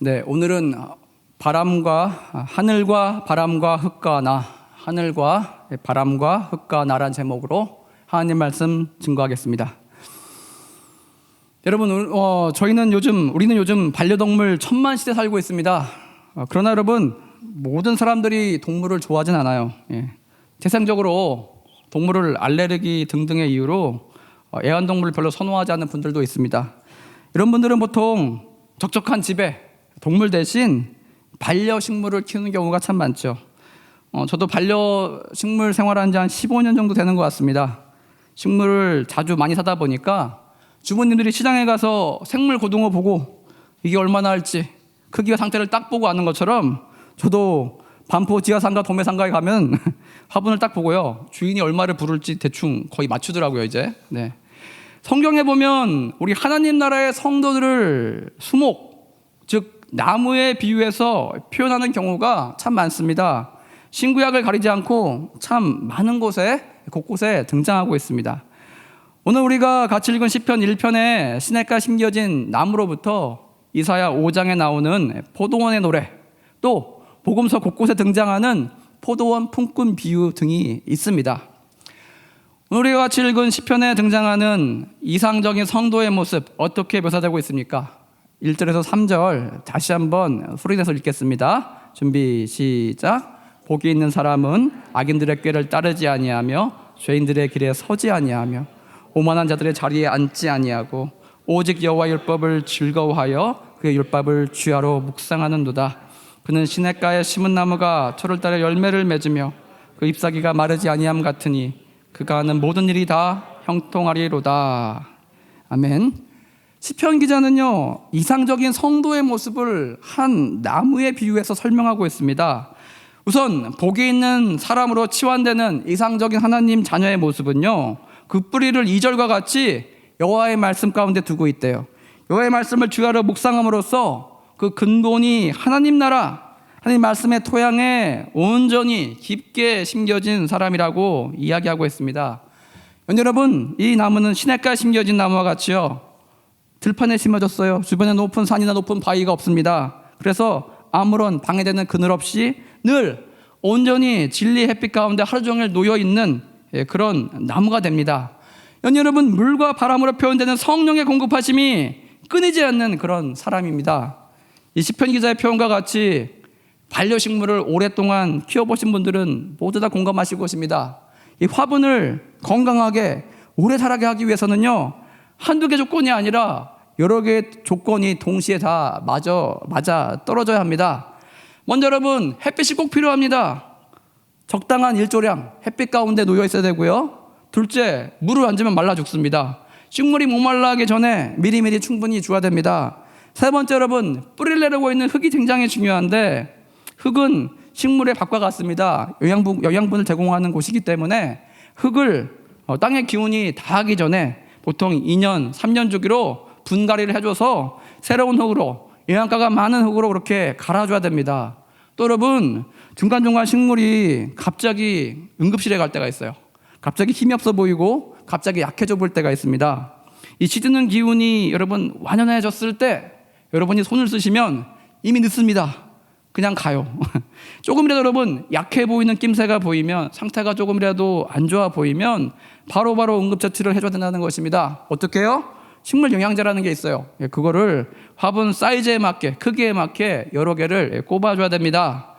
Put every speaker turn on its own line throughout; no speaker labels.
네, 오늘은 하늘과 바람과 흙과 나, 하늘과 바람과 흙과 나란 제목으로 하나님 말씀 증거하겠습니다. 여러분, 우리는 요즘 반려동물 천만 시대 살고 있습니다. 그러나 여러분, 모든 사람들이 동물을 좋아하진 않아요. 재생적으로 동물을 알레르기 등등의 이유로 애완동물을 별로 선호하지 않는 분들도 있습니다. 이런 분들은 보통 적적한 집에 동물 대신 반려식물을 키우는 경우가 참 많죠. 저도 반려식물 생활한 지 한 15년 정도 되는 것 같습니다. 식물을 자주 많이 사다 보니까 주부님들이 시장에 가서 생물 고등어 보고 이게 얼마나 할지 크기와 상태를 딱 보고 아는 것처럼 저도 반포 지하상가 도매상가에 가면 화분을 딱 보고요, 주인이 얼마를 부를지 대충 거의 맞추더라고요. 이제 성경에 보면 우리 하나님 나라의 성도들을 수목, 즉 나무에 비유해서 표현하는 경우가 참 많습니다. 신구약을 가리지 않고 참 많은 곳곳에 등장하고 있습니다. 오늘 우리가 같이 읽은 시편 1편에 시냇가 심겨진 나무로부터 이사야 5장에 나오는 포도원의 노래, 또 복음서 곳곳에 등장하는 포도원 품꾼 비유 등이 있습니다. 오늘 우리가 같이 읽은 시편에 등장하는 이상적인 성도의 모습 어떻게 묘사되고 있습니까? 1절에서 3절 다시 한번 소리내서 읽겠습니다. 준비 시작. 복이 있는 사람은 악인들의 꾀를 따르지 아니하며 죄인들의 길에 서지 아니하며 오만한 자들의 자리에 앉지 아니하고 오직 여호와의 율법을 즐거워하여 그의 율법을 주야로 묵상하는도다. 그는 시냇가에 심은 나무가 철을 따라 열매를 맺으며 그 잎사귀가 마르지 아니함 같으니 그가 하는 모든 일이 다 형통하리로다. 아멘. 시편 기자는요, 이상적인 성도의 모습을 한 나무에 비유해서 설명하고 있습니다. 우선 복이 있는 사람으로 치환되는 이상적인 하나님 자녀의 모습은요, 그 뿌리를 2절과 같이 여호와의 말씀 가운데 두고 있대요. 여호와의 말씀을 주야로 묵상함으로써 그 근본이 하나님 나라, 하나님 말씀의 토양에 온전히 깊게 심겨진 사람이라고 이야기하고 있습니다. 여러분, 이 나무는 시냇가에 심겨진 나무와 같이요, 들판에 심어졌어요. 주변에 높은 산이나 높은 바위가 없습니다. 그래서 아무런 방해되는 그늘 없이 늘 온전히 진리의 햇빛 가운데 하루 종일 놓여있는 그런 나무가 됩니다. 여러분, 물과 바람으로 표현되는 성령의 공급하심이 끊이지 않는 그런 사람입니다. 이 시편 기자의 표현과 같이 반려식물을 오랫동안 키워보신 분들은 모두 다 공감하실 것입니다. 이 화분을 건강하게 오래 자라게 하기 위해서는요, 한두 개 조건이 아니라 여러 개의 조건이 동시에 다 맞아 떨어져야 합니다. 먼저 여러분, 햇빛이 꼭 필요합니다. 적당한 일조량, 햇빛 가운데 놓여 있어야 되고요. 둘째, 물을 안 주면 말라 죽습니다. 식물이 목말라하기 전에 미리미리 충분히 줘야 됩니다. 세 번째, 여러분, 뿌리를 내리고 있는 흙이 굉장히 중요한데, 흙은 식물의 밥과 같습니다. 영양분을 제공하는 곳이기 때문에 흙을 땅의 기운이 닿기 전에 보통 2년, 3년 주기로 분갈이를 해줘서 새로운 흙으로, 영양가가 많은 흙으로 그렇게 갈아줘야 됩니다. 또 여러분, 중간중간 식물이 갑자기 응급실에 갈 때가 있어요. 갑자기 힘이 없어 보이고 갑자기 약해져 보일 때가 있습니다. 이 시드는 기운이 여러분 완연해졌을 때 여러분이 손을 쓰시면 이미 늦습니다. 그냥 가요. 조금이라도 여러분 약해 보이는 낌새가 보이면, 상태가 조금이라도 안 좋아 보이면 바로바로 응급처치를 해줘야 된다는 것입니다. 어떻게 해요? 식물 영양제라는 게 있어요. 그거를 화분 사이즈에 맞게, 크기에 맞게 여러 개를 꼽아줘야 됩니다.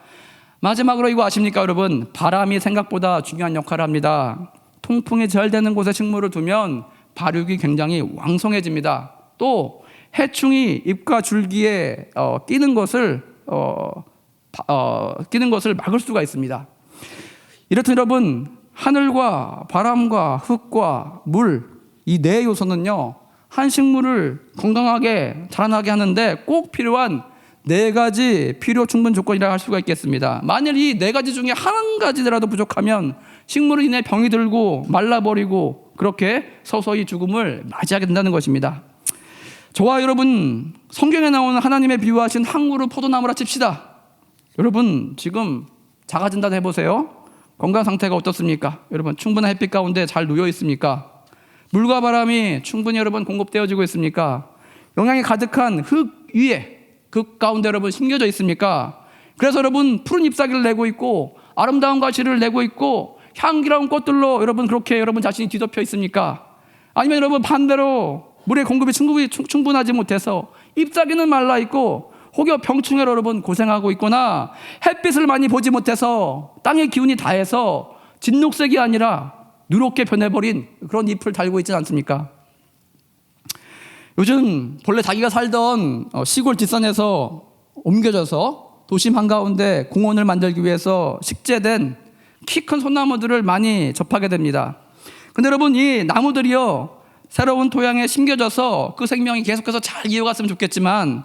마지막으로 이거 아십니까 여러분? 바람이 생각보다 중요한 역할을 합니다. 통풍이 잘 되는 곳에 식물을 두면 발육이 굉장히 왕성해집니다. 또 해충이 잎과 줄기에 끼는 것을 막을 수가 있습니다. 이렇듯 여러분, 하늘과 바람과 흙과 물, 이 네 요소는요, 한 식물을 건강하게 자라나게 하는데 꼭 필요한 네 가지 필요 충분 조건이라 할 수가 있겠습니다. 만일 이 네 가지 중에 한 가지라도 부족하면 식물은 이내 병이 들고 말라버리고 그렇게 서서히 죽음을 맞이하게 된다는 것입니다. 저와 여러분, 성경에 나오는 하나님의 비유하신 한 그루 포도나무라 칩시다. 여러분, 지금 자가진단 해보세요. 건강 상태가 어떻습니까? 여러분, 충분한 햇빛 가운데 잘 놓여 있습니까? 물과 바람이 충분히 여러분 공급되어지고 있습니까? 영양이 가득한 흙 위에 그 가운데 여러분 심겨져 있습니까? 그래서 여러분 푸른 잎사귀를 내고 있고 아름다운 가시를 내고 있고 향기로운 꽃들로 여러분 그렇게 여러분 자신이 뒤덮여 있습니까? 아니면 여러분 반대로 물의 공급이 충분하지 못해서 잎사귀는 말라 있고 혹여 병충해로 여러분 고생하고 있거나 햇빛을 많이 보지 못해서 땅의 기운이 다해서 진녹색이 아니라 누렇게 변해버린 그런 잎을 달고 있지 않습니까? 요즘 본래 자기가 살던 시골 뒷산에서 옮겨져서 도심 한가운데 공원을 만들기 위해서 식재된 키 큰 소나무들을 많이 접하게 됩니다. 근데 여러분 이 나무들이요 새로운 토양에 심겨져서 그 생명이 계속해서 잘 이어갔으면 좋겠지만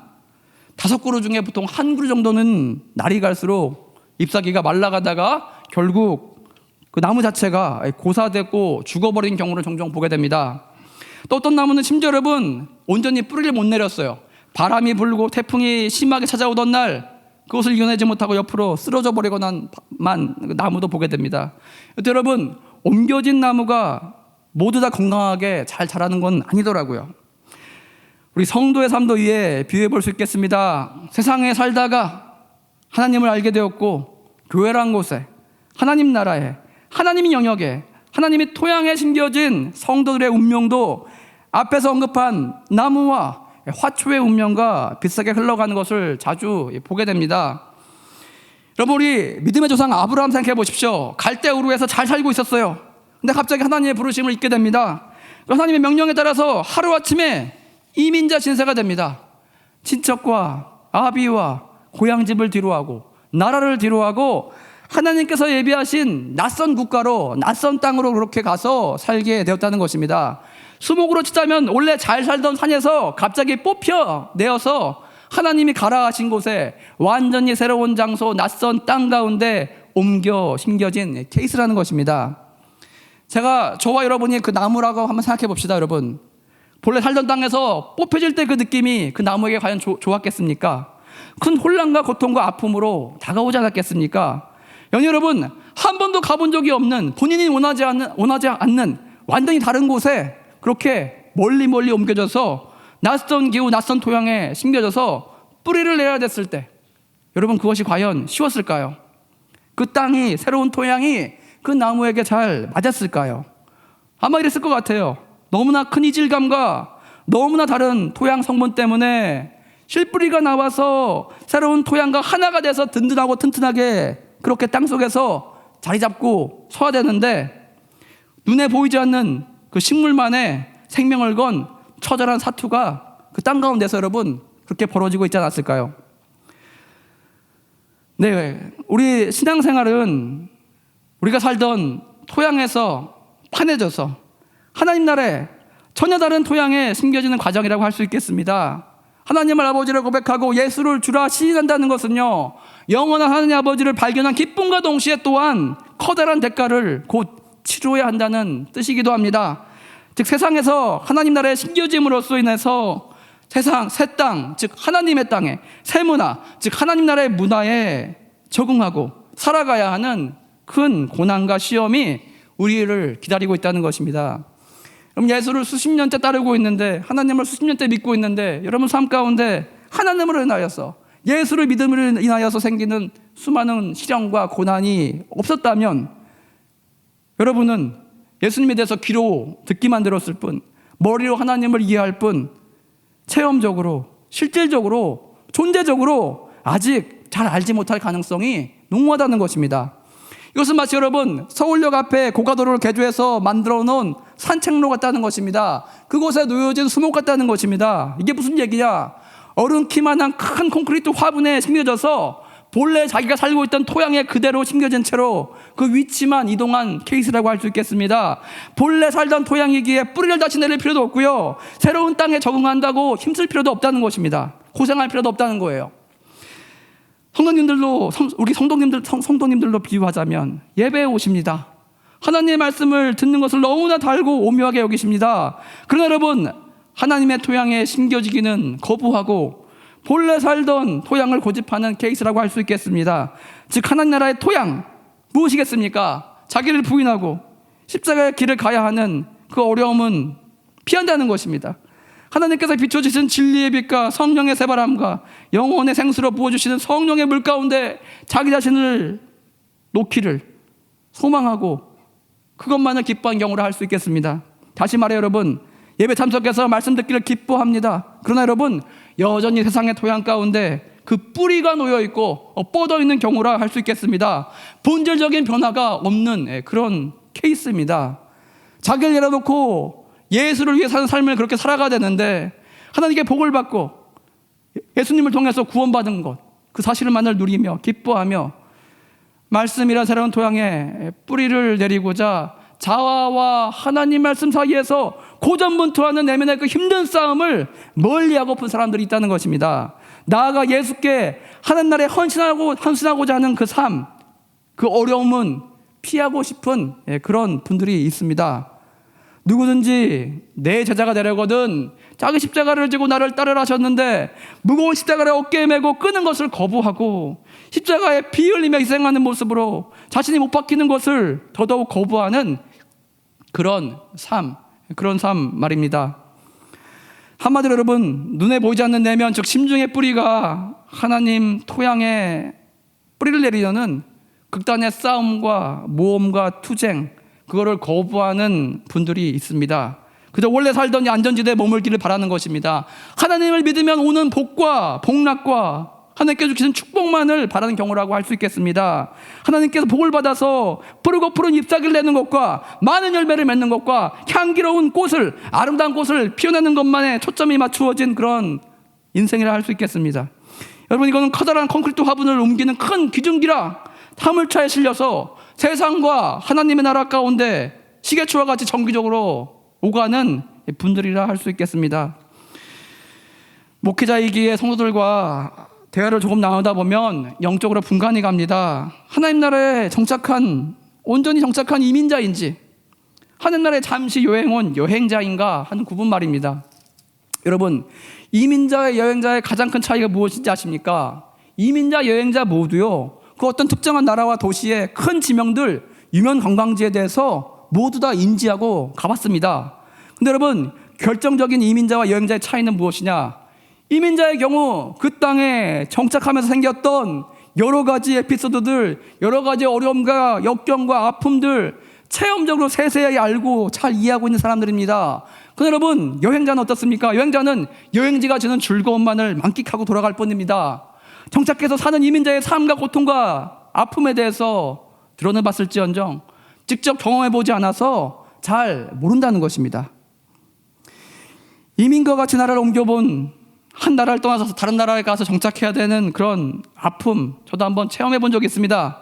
5그루 중에 보통 1그루 정도는 날이 갈수록 잎사귀가 말라가다가 결국 그 나무 자체가 고사되고 죽어버린 경우를 종종 보게 됩니다. 또 어떤 나무는 심지어 여러분 온전히 뿌리를 못 내렸어요. 바람이 불고 태풍이 심하게 찾아오던 날 그것을 이겨내지 못하고 옆으로 쓰러져 버리고만 나무도 보게 됩니다. 여러분 옮겨진 나무가 모두 다 건강하게 잘 자라는 건 아니더라고요. 우리 성도의 삶도 위에 비유해 볼 수 있겠습니다. 세상에 살다가 하나님을 알게 되었고 교회란 곳에 하나님 나라에 하나님의 영역에 하나님의 토양에 심겨진 성도들의 운명도 앞에서 언급한 나무와 화초의 운명과 비슷하게 흘러가는 것을 자주 보게 됩니다. 여러분 우리 믿음의 조상 아브라함 생각해 보십시오. 갈대우르에서 잘 살고 있었어요. 근데 갑자기 하나님의 부르심을 잊게 됩니다. 하나님의 명령에 따라서 하루아침에 이민자 신세가 됩니다. 친척과 아비와 고향집을 뒤로하고 나라를 뒤로하고 하나님께서 예비하신 낯선 국가로 낯선 땅으로 그렇게 가서 살게 되었다는 것입니다. 수목으로 치자면 원래 잘 살던 산에서 갑자기 뽑혀내어서 하나님이 가라 하신 곳에 완전히 새로운 장소 낯선 땅 가운데 옮겨 심겨진 케이스라는 것입니다. 저와 여러분이 그 나무라고 한번 생각해 봅시다. 여러분 본래 살던 땅에서 뽑혀질 때 그 느낌이 그 나무에게 과연 좋았겠습니까? 큰 혼란과 고통과 아픔으로 다가오지 않았겠습니까? 여러분 한 번도 가본 적이 없는 본인이 원하지 않는 완전히 다른 곳에 그렇게 멀리 옮겨져서 낯선 기후 낯선 토양에 심겨져서 뿌리를 내야 됐을 때 여러분 그것이 과연 쉬웠을까요? 그 땅이 새로운 토양이 그 나무에게 잘 맞았을까요? 아마 이랬을 것 같아요. 너무나 큰 이질감과 너무나 다른 토양 성분 때문에 실뿌리가 나와서 새로운 토양과 하나가 돼서 든든하고 튼튼하게 그렇게 땅속에서 자리 잡고 서야 되는데 눈에 보이지 않는 그 식물만의 생명을 건 처절한 사투가 그 땅 가운데서 여러분 그렇게 벌어지고 있지 않았을까요? 네, 우리 신앙생활은 우리가 살던 토양에서 파내져서 하나님 나라에 전혀 다른 토양에 심겨지는 과정이라고 할 수 있겠습니다. 하나님을 아버지를 고백하고 예수를 주라 시인한다는 것은요 영원한 하나님 아버지를 발견한 기쁨과 동시에 또한 커다란 대가를 곧 치러야 한다는 뜻이기도 합니다. 즉 세상에서 하나님 나라에 심겨짐으로써 인해서 세상 새 땅, 즉 하나님의 땅에 새 문화, 즉 하나님 나라의 문화에 적응하고 살아가야 하는 큰 고난과 시험이 우리를 기다리고 있다는 것입니다. 여러분 예수를 수십 년째 따르고 있는데 하나님을 수십 년째 믿고 있는데 여러분 삶 가운데 하나님으로 인하여서 예수를 믿음으로 인하여서 생기는 수많은 시련과 고난이 없었다면 여러분은 예수님에 대해서 귀로 듣기만 들었을 뿐 머리로 하나님을 이해할 뿐 체험적으로 실질적으로 존재적으로 아직 잘 알지 못할 가능성이 농후하다는 것입니다. 이것은 마치 여러분 서울역 앞에 고가도로를 개조해서 만들어 놓은 산책로 같다는 것입니다. 그곳에 놓여진 수목 같다는 것입니다. 이게 무슨 얘기냐? 어른 키만한 큰 콘크리트 화분에 심겨져서 본래 자기가 살고 있던 토양에 그대로 심겨진 채로 그 위치만 이동한 케이스라고 할 수 있겠습니다. 본래 살던 토양이기에 뿌리를 다시 내릴 필요도 없고요. 새로운 땅에 적응한다고 힘쓸 필요도 없다는 것입니다. 고생할 필요도 없다는 거예요. 성도님들로 우리 성도님들로 비유하자면 예배에 오십니다. 하나님의 말씀을 듣는 것을 너무나 달고 오묘하게 여기십니다. 그러나 여러분 하나님의 토양에 심겨지기는 거부하고 본래 살던 토양을 고집하는 케이스라고 할 수 있겠습니다. 즉 하나님 나라의 토양 무엇이겠습니까? 자기를 부인하고 십자가의 길을 가야 하는 그 어려움은 피한다는 것입니다. 하나님께서 비춰주신 진리의 빛과 성령의 새바람과 영혼의 생수로 부어주시는 성령의 물 가운데 자기 자신을 놓기를 소망하고 그것만을 기뻐한 경우를 할 수 있겠습니다. 다시 말해 여러분, 예배 참석해서 말씀 듣기를 기뻐합니다. 그러나 여러분, 여전히 세상의 토양 가운데 그 뿌리가 놓여있고 뻗어있는 경우라 할 수 있겠습니다. 본질적인 변화가 없는 그런 케이스입니다. 자기를 내려놓고 예수를 위해 사는 삶을 그렇게 살아가야 되는데 하나님께 복을 받고 예수님을 통해서 구원받은 것, 그 사실만을 누리며 기뻐하며 말씀이란 새로운 토양에 뿌리를 내리고자 자아와 하나님 말씀 사이에서 고전분투하는 내면의 그 힘든 싸움을 멀리하고픈 사람들이 있다는 것입니다. 나아가 예수께 하는 날에 헌신하고자 하는 그 삶, 그 어려움은 피하고 싶은 그런 분들이 있습니다. 누구든지 내 제자가 되려거든 자기 십자가를 지고 나를 따르라 하셨는데 무거운 십자가를 어깨에 메고 끄는 것을 거부하고 십자가에 피 흘리며 희생하는 모습으로 자신이 못 박히는 것을 더더욱 거부하는 그런 삶 말입니다. 한마디로 여러분, 눈에 보이지 않는 내면, 즉 심중의 뿌리가 하나님 토양에 뿌리를 내리려는 극단의 싸움과 모험과 투쟁, 그거를 거부하는 분들이 있습니다. 그저 원래 살던 이 안전지대에 머물기를 바라는 것입니다. 하나님을 믿으면 오는 복과 복락과 하나님께서 주시는 축복만을 바라는 경우라고 할 수 있겠습니다. 하나님께서 복을 받아서 푸르고 푸른 잎사귀를 내는 것과 많은 열매를 맺는 것과 향기로운 꽃을, 아름다운 꽃을 피워내는 것만에 초점이 맞추어진 그런 인생이라 할 수 있겠습니다. 여러분, 이거는 커다란 콘크리트 화분을 옮기는 큰 기중기라 화물차에 실려서 세상과 하나님의 나라 가운데 시계추와 같이 정기적으로 오가는 분들이라 할 수 있겠습니다. 목회자이기에 성도들과 대화를 조금 나누다 보면 영적으로 분간이 갑니다. 하나님 나라에 온전히 정착한 이민자인지 하나님 나라에 잠시 여행 온 여행자인가 하는 구분 말입니다. 여러분, 이민자와 여행자의 가장 큰 차이가 무엇인지 아십니까? 이민자, 여행자 모두요, 그 어떤 특정한 나라와 도시의 큰 지명들, 유명 관광지에 대해서 모두 다 인지하고 가봤습니다. 근데 여러분, 결정적인 이민자와 여행자의 차이는 무엇이냐? 이민자의 경우 그 땅에 정착하면서 생겼던 여러 가지 에피소드들, 여러 가지 어려움과 역경과 아픔들 체험적으로 세세히 알고 잘 이해하고 있는 사람들입니다. 그런데 여러분, 여행자는 어떻습니까? 여행자는 여행지가 주는 즐거움만을 만끽하고 돌아갈 뿐입니다. 정착해서 사는 이민자의 삶과 고통과 아픔에 대해서 들어는 봤을지언정 직접 경험해보지 않아서 잘 모른다는 것입니다. 이민과 같이 나라를 옮겨본, 한 나라를 떠나서 다른 나라에 가서 정착해야 되는 그런 아픔, 저도 한번 체험해 본 적이 있습니다.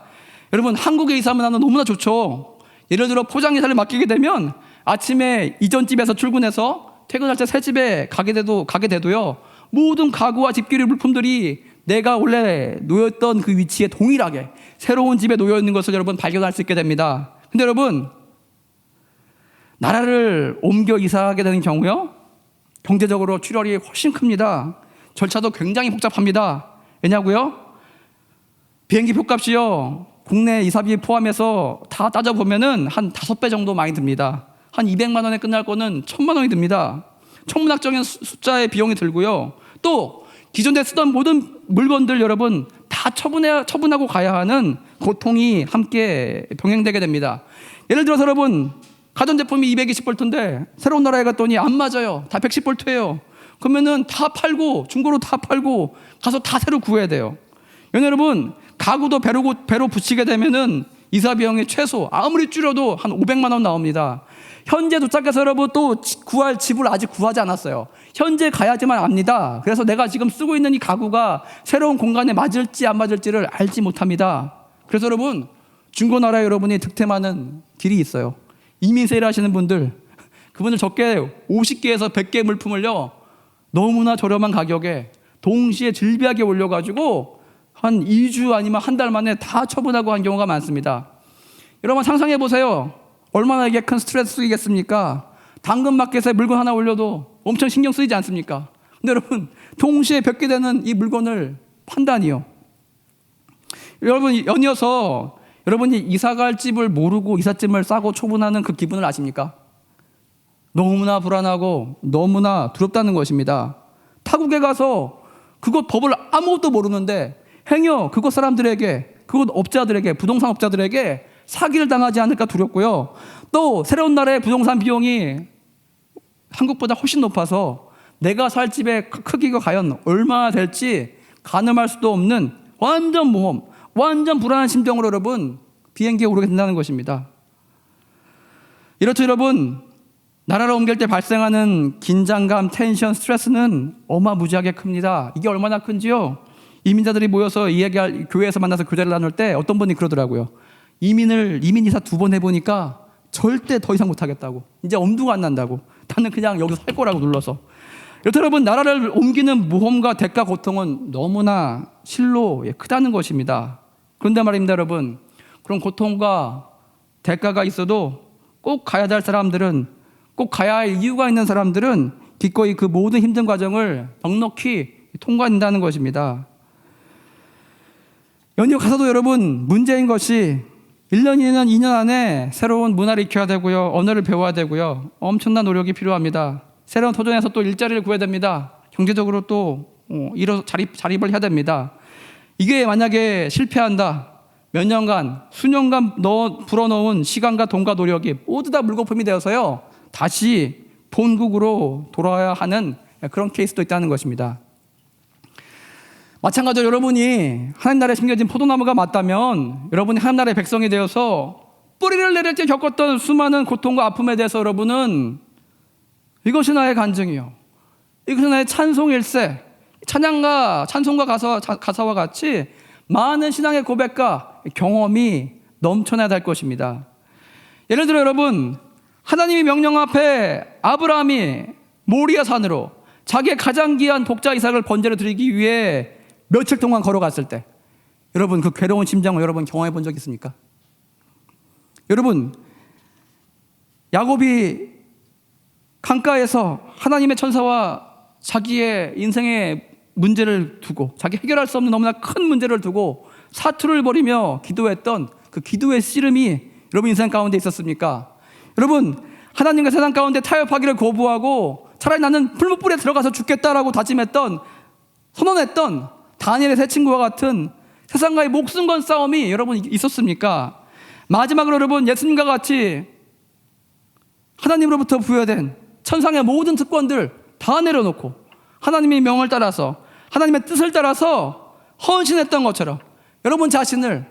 여러분, 한국에 이사하면 나는 너무나 좋죠. 예를 들어 포장이사를 맡기게 되면 아침에 이전 집에서 출근해서 퇴근할 때 새 집에 가게 돼도요, 모든 가구와 집기류 물품들이 내가 원래 놓였던 그 위치에 동일하게 새로운 집에 놓여 있는 것을 여러분 발견할 수 있게 됩니다. 근데 여러분, 나라를 옮겨 이사하게 되는 경우요, 경제적으로 출혈이 훨씬 큽니다. 절차도 굉장히 복잡합니다. 왜냐고요? 비행기 표값이요, 국내 이사비 포함해서 다 따져보면은 한 5배 정도 많이 듭니다. 한 200만 원에 끝날 거는 1000만 원이 듭니다. 천문학적인 숫자의 비용이 들고요. 또 기존에 쓰던 모든 물건들 여러분 다 처분하고 가야 하는 고통이 함께 병행되게 됩니다. 예를 들어서 여러분, 가전제품이 220볼트인데 새로운 나라에 갔더니 안 맞아요. 다 110볼트예요. 그러면은 다 팔고, 중고로 다 팔고 가서 다 새로 구해야 돼요. 여러분, 가구도 배로 붙이게 되면은 이사 비용이 최소 아무리 줄여도 한 500만 원 나옵니다. 현재 도착해서 여러분 또 구할 집을 아직 구하지 않았어요. 현재 가야지만 압니다. 그래서 내가 지금 쓰고 있는 이 가구가 새로운 공간에 맞을지 안 맞을지를 알지 못합니다. 그래서 여러분, 중고나라에 여러분이 득템하는 길이 있어요. 이민 세일 하시는 분들, 그분들 적게 50개에서 100개 물품을요, 너무나 저렴한 가격에 동시에 질비하게 올려가지고 한 2주 아니면 한 달 만에 다 처분하고 한 경우가 많습니다. 여러분 상상해 보세요. 얼마나 이게 큰 스트레스이겠습니까? 당근마켓에 물건 하나 올려도 엄청 신경 쓰이지 않습니까? 근데 여러분, 동시에 100개 되는 이 물건을 판다니요. 여러분, 연이어서 여러분이 이사갈 집을 모르고 이삿짐을 싸고 초분하는 그 기분을 아십니까? 너무나 불안하고 너무나 두렵다는 것입니다. 타국에 가서 그곳 법을 아무것도 모르는데 행여 그곳 사람들에게, 그곳 업자들에게, 부동산 업자들에게 사기를 당하지 않을까 두렵고요. 또 새로운 나라의 부동산 비용이 한국보다 훨씬 높아서 내가 살 집의 크기가 과연 얼마나 될지 가늠할 수도 없는 완전 모험, 완전 불안한 심정으로 여러분 비행기에 오르게 된다는 것입니다. 이렇죠 여러분. 나라를 옮길 때 발생하는 긴장감, 텐션, 스트레스는 어마무지하게 큽니다. 이게 얼마나 큰지요? 이민자들이 모여서 이야기할, 교회에서 만나서 교제를 나눌 때 어떤 분이 그러더라고요. 이민 이사 2번 해보니까 절대 더 이상 못하겠다고. 이제 엄두가 안 난다고. 나는 그냥 여기서 살 거라고 눌러서. 여러분, 나라를 옮기는 모험과 대가 고통은 너무나 실로 크다는 것입니다. 그런데 말입니다 여러분, 그런 고통과 대가가 있어도 꼭 가야 될 사람들은, 꼭 가야 할 이유가 있는 사람들은 기꺼이 그 모든 힘든 과정을 넉넉히 통과한다는 것입니다. 연휴 가서도 여러분 문제인 것이 1년이면 2년 안에 새로운 문화를 익혀야 되고요, 언어를 배워야 되고요, 엄청난 노력이 필요합니다. 새로운 도전에서 또 일자리를 구해야 됩니다. 경제적으로 또 자립을 해야 됩니다. 이게 만약에 실패한다, 몇 년간, 수년간 불어넣은 시간과 돈과 노력이 모두 다 물거품이 되어서요, 다시 본국으로 돌아와야 하는 그런 케이스도 있다는 것입니다. 마찬가지로 여러분이 하나님 나라에 심겨진 포도나무가 맞다면 여러분이 하나님 나라의 백성이 되어서 뿌리를 내릴 때 겪었던 수많은 고통과 아픔에 대해서 여러분은 이것이 나의 간증이요, 이것이 나의 찬송일세, 찬송과 가사와 같이 많은 신앙의 고백과 경험이 넘쳐나야 될 것입니다. 예를 들어 여러분, 하나님이 명령 앞에 아브라함이 모리아 산으로 자기의 가장 귀한 독자 이삭을 번제로 드리기 위해 며칠 동안 걸어갔을 때 여러분 그 괴로운 심정을 여러분 경험해 본 적 있습니까? 여러분, 야곱이 강가에서 하나님의 천사와 자기의 인생의 문제를 두고, 자기 해결할 수 없는 너무나 큰 문제를 두고 사투를 벌이며 기도했던 그 기도의 씨름이 여러분 인생 가운데 있었습니까? 여러분, 하나님과 세상 가운데 타협하기를 거부하고 차라리 나는 풀무불에 들어가서 죽겠다라고 다짐했던, 선언했던 다니엘의 세 친구와 같은 세상과의 목숨 건 싸움이 여러분 있었습니까? 마지막으로 여러분, 예수님과 같이 하나님으로부터 부여된 천상의 모든 특권들 다 내려놓고 하나님의 명을 따라서, 하나님의 뜻을 따라서 헌신했던 것처럼 여러분 자신을,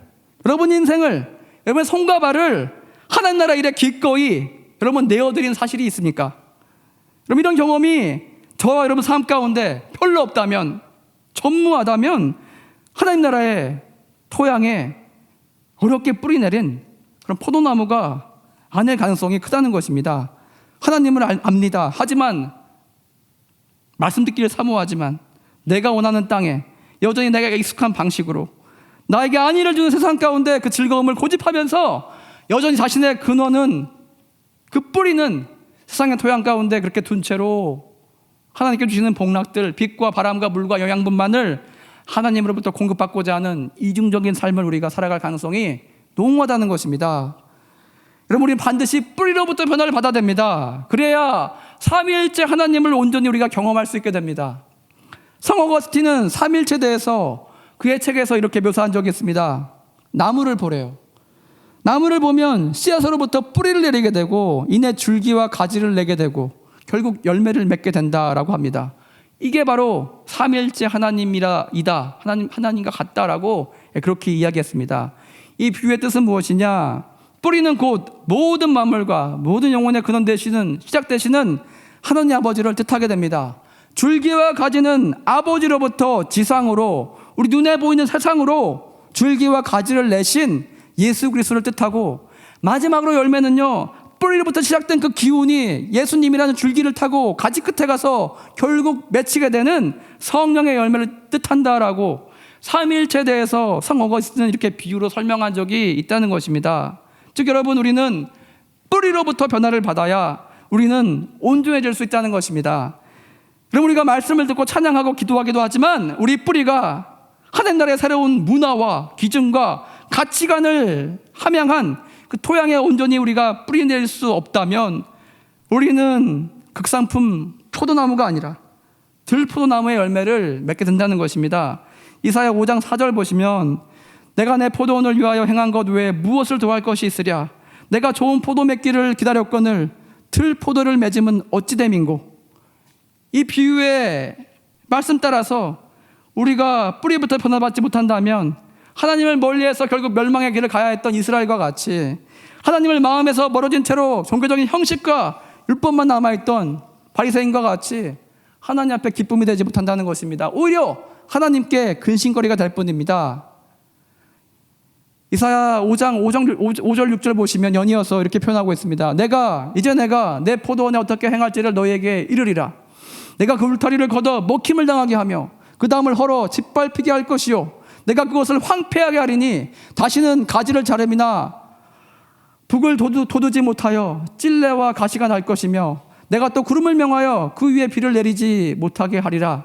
여러분 인생을, 여러분의 손과 발을 하나님 나라 일에 기꺼이 여러분 내어드린 사실이 있습니까? 여러분, 이런 경험이 저와 여러분 삶 가운데 별로 없다면, 전무하다면 하나님 나라의 토양에 어렵게 뿌리 내린 그런 포도나무가 아닐 가능성이 크다는 것입니다. 하나님을 압니다. 하지만 말씀 듣기를 사모하지만 내가 원하는 땅에 여전히 내가 익숙한 방식으로 나에게 안위를 주는 세상 가운데 그 즐거움을 고집하면서 여전히 자신의 근원은, 그 뿌리는 세상의 토양 가운데 그렇게 둔 채로 하나님께 주시는 복락들, 빛과 바람과 물과 영양분만을 하나님으로부터 공급받고자 하는 이중적인 삶을 우리가 살아갈 가능성이 농후하다는 것입니다. 여러분, 우리는 반드시 뿌리로부터 변화를 받아야 됩니다. 그래야 삼위일체 하나님을 온전히 우리가 경험할 수 있게 됩니다. 성 어거스틴은 삼위일체에 대해서 그의 책에서 이렇게 묘사한 적이 있습니다. 나무를 보래요. 나무를 보면 씨앗으로부터 뿌리를 내리게 되고 이내 줄기와 가지를 내게 되고 결국 열매를 맺게 된다라고 합니다. 이게 바로 삼위일체 하나님과 같다라고 그렇게 이야기했습니다. 이 비유의 뜻은 무엇이냐? 뿌리는 곧 모든 만물과 모든 영혼의 근원 되시는, 시작 되시는 하나님 아버지를 뜻하게 됩니다. 줄기와 가지는 아버지로부터 지상으로, 우리 눈에 보이는 세상으로 줄기와 가지를 내신 예수 그리스도를 뜻하고, 마지막으로 열매는요, 뿌리로부터 시작된 그 기운이 예수님이라는 줄기를 타고 가지 끝에 가서 결국 맺히게 되는 성령의 열매를 뜻한다라고 삼위일체에 대해서 성 어거스틴은 이렇게 비유로 설명한 적이 있다는 것입니다. 즉 여러분, 우리는 뿌리로부터 변화를 받아야 우리는 온전해질 수 있다는 것입니다. 그럼 우리가 말씀을 듣고 찬양하고 기도하기도 하지만 우리 뿌리가 하나님 나라의 새로운 문화와 기준과 가치관을 함양한 그 토양에 온전히 우리가 뿌리낼 수 없다면 우리는 극상품 포도나무가 아니라 들포도나무의 열매를 맺게 된다는 것입니다. 이사야 5장 4절 보시면 내가 내 포도원을 위하여 행한 것 외에 무엇을 더할 것이 있으랴. 내가 좋은 포도 맺기를 기다렸거늘 들포도를 맺음은 어찌 됨인고. 이 비유의 말씀 따라서 우리가 뿌리부터 변화받지 못한다면 하나님을 멀리해서 결국 멸망의 길을 가야 했던 이스라엘과 같이 하나님을 마음에서 멀어진 채로 종교적인 형식과 율법만 남아있던 바리새인과 같이 하나님 앞에 기쁨이 되지 못한다는 것입니다. 오히려 하나님께 근심거리가 될 뿐입니다. 이사야 5장 5절 6절 보시면 연이어서 이렇게 표현하고 있습니다. 내가 내 포도원에 어떻게 행할지를 너희에게 이르리라. 내가 그 울타리를 걷어 먹힘을 당하게 하며 그 다음을 헐어 짓밟히게 할 것이요 내가 그것을 황폐하게 하리니 다시는 가지를 자름이나 북을 돋우지 못하여 찔레와 가시가 날 것이며 내가 또 구름을 명하여 그 위에 비를 내리지 못하게 하리라.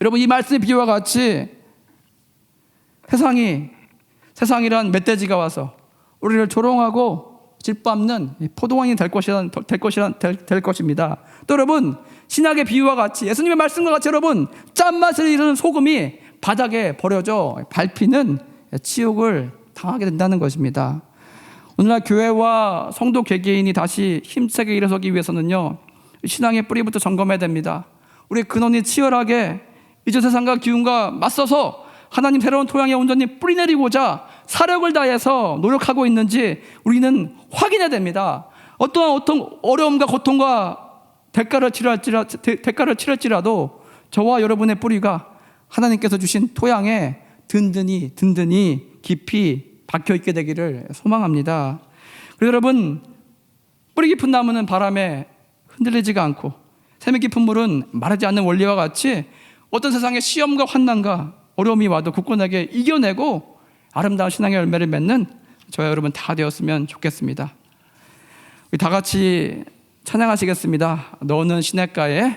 여러분, 이 말씀의 비유와 같이 세상이란 멧돼지가 와서 우리를 조롱하고 짓밟는 포도원이 될 것입니다. 또 여러분, 신약의 비유와 같이 예수님의 말씀과 같이 여러분 짠맛을 잃은 소금이 바닥에 버려져 밟히는 치욕을 당하게 된다는 것입니다. 오늘날 교회와 성도 개개인이 다시 힘세게 일어서기 위해서는요, 신앙의 뿌리부터 점검해야 됩니다. 우리 근원이 치열하게 이전 세상과 기운과 맞서서 하나님 새로운 토양에 온전히 뿌리내리고자 사력을 다해서 노력하고 있는지 우리는 확인해야 됩니다. 어떠한 어려움과 고통과 대가를 치를지라도 저와 여러분의 뿌리가 하나님께서 주신 토양에 든든히 깊이 박혀있게 되기를 소망합니다. 그래서 여러분, 뿌리 깊은 나무는 바람에 흔들리지가 않고 샘이 깊은 물은 마르지 않는 원리와 같이 어떤 세상의 시험과 환난과 어려움이 와도 굳건하게 이겨내고 아름다운 신앙의 열매를 맺는 저와 여러분 다 되었으면 좋겠습니다. 우리 다 같이 찬양하시겠습니다. 너는 시냇가에